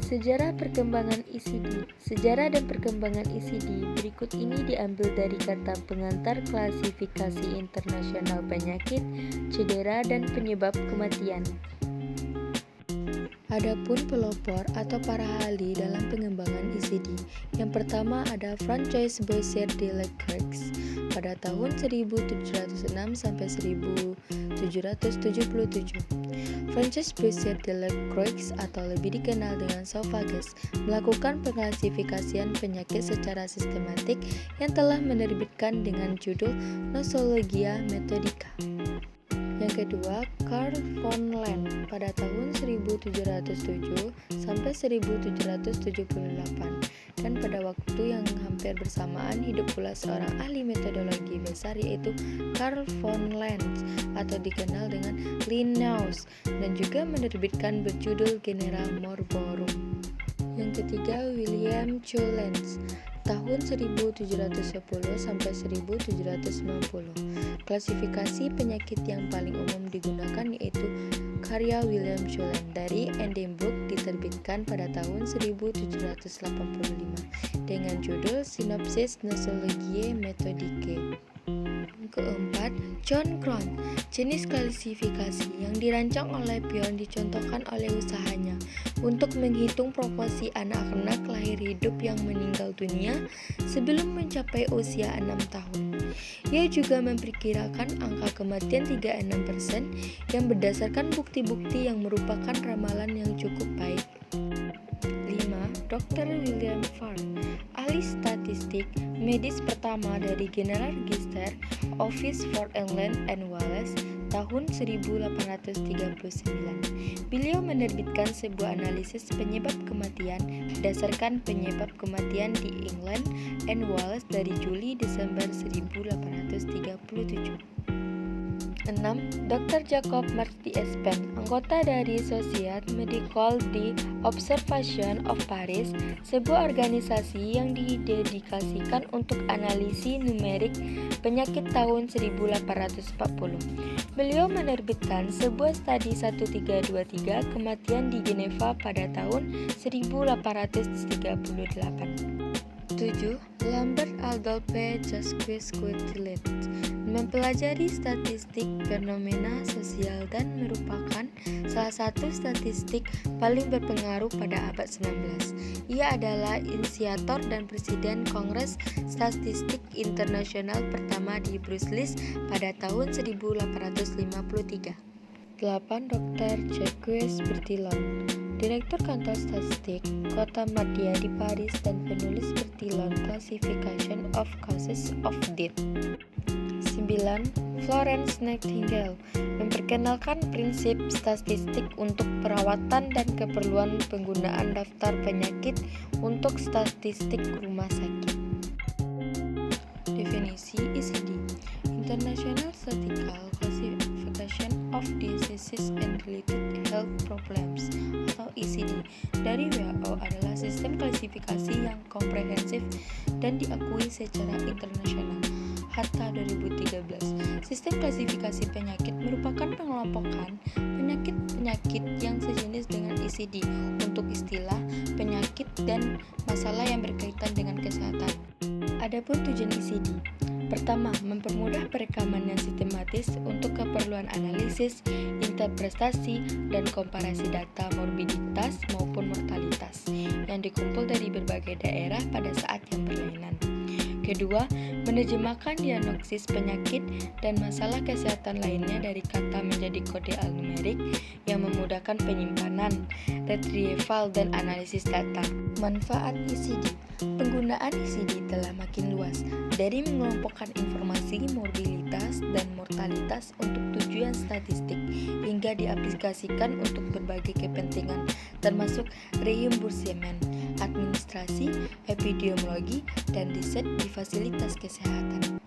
Sejarah perkembangan ECD. Sejarah dan perkembangan ECD berikut ini diambil dari kata pengantar klasifikasi internasional penyakit, cedera, dan penyebab kematian. Adapun pelopor atau para ahli dalam pengembangan ECD, yang pertama ada Francois Boissier de Leclerc pada tahun 1706 sampai 1777. Francois Boissier de Leclerc atau lebih dikenal dengan Sauvages melakukan penglasifikasian penyakit secara sistematik yang telah menerbitkan dengan judul Nosologia Methodica. Yang kedua, Carl von Lenz pada tahun 1707 sampai 1778, dan pada waktu yang hampir bersamaan hidup pula seorang ahli metodologi besar yaitu Carl von Lenz atau dikenal dengan Linnaeus dan juga menerbitkan berjudul Genera Morborum. Yang ketiga, William Cullen tahun 1710 sampai 1790. Klasifikasi penyakit yang paling umum digunakan yaitu karya William Cullen dari Edinburgh diterbitkan pada tahun 1785 dengan judul Synopsis Nosologiae Methodicae. Keempat, John Crohn. Jenis klasifikasi yang dirancang oleh Pion dicontohkan oleh usahanya untuk menghitung proporsi anak-anak lahir hidup yang meninggal dunia sebelum mencapai usia 6 tahun. Ia juga memperkirakan angka kematian 36% yang berdasarkan bukti-bukti yang merupakan ramalan yang cukup baik. 5. Dr. William Farr, ahli statistik medis pertama dari General Register Office for England and Wales tahun 1839. Beliau menerbitkan sebuah analisis penyebab kematian berdasarkan penyebab kematian di England and Wales dari Juli-Desember 1837. 6. Dr. Jacob Marty Espen, anggota dari Société Médicale d'Observation of Paris, sebuah organisasi yang didedikasikan untuk analisis numerik penyakit tahun 1840. Beliau menerbitkan sebuah studi 1323 kematian di Geneva pada tahun 1838. 7. Lambert Adolphe Jacques Quetelet mempelajari statistik fenomena sosial dan merupakan salah satu statistik paling berpengaruh pada abad 19. Ia adalah inisiator dan presiden Kongres Statistik Internasional pertama di Brussels pada tahun 1853. 8. Dr. Jacques Bertillon, Direktur Kantor Statistik Kota Madya di Paris dan penulis Bertillon Classification of Causes of Death. 9. Florence Nightingale memperkenalkan prinsip statistik untuk perawatan dan keperluan penggunaan daftar penyakit untuk statistik rumah sakit. Definisi ECD, International Statistical Classification of Diseases and Related Health Problems atau ECD dari WHO adalah sistem klasifikasi yang komprehensif dan diakui secara internasional. Hatta 2013. Sistem klasifikasi penyakit merupakan pengelompokan penyakit-penyakit yang sejenis dengan ECD untuk istilah, penyakit, dan masalah yang berkaitan dengan kesehatan. Adapun tujuan ECD. Pertama, mempermudah perekaman yang sistematis untuk keperluan analisis, interpretasi, dan komparasi data morbiditas maupun mortalitas yang dikumpul dari berbagai daerah pada saat yang berlainan. Kedua, menerjemahkan diagnosis penyakit dan masalah kesehatan lainnya dari kata menjadi kode alnumerik yang memudahkan penyimpanan, retrieval, dan analisis data. Manfaat ECD. Penggunaan ECD telah makin luas, dari mengelompokkan informasi morbiditas dan mortalitas untuk tujuan statistik hingga diaplikasikan untuk berbagai kepentingan termasuk reimbursement, administrasi, epidemiologi, dan riset di fasilitas kesehatan.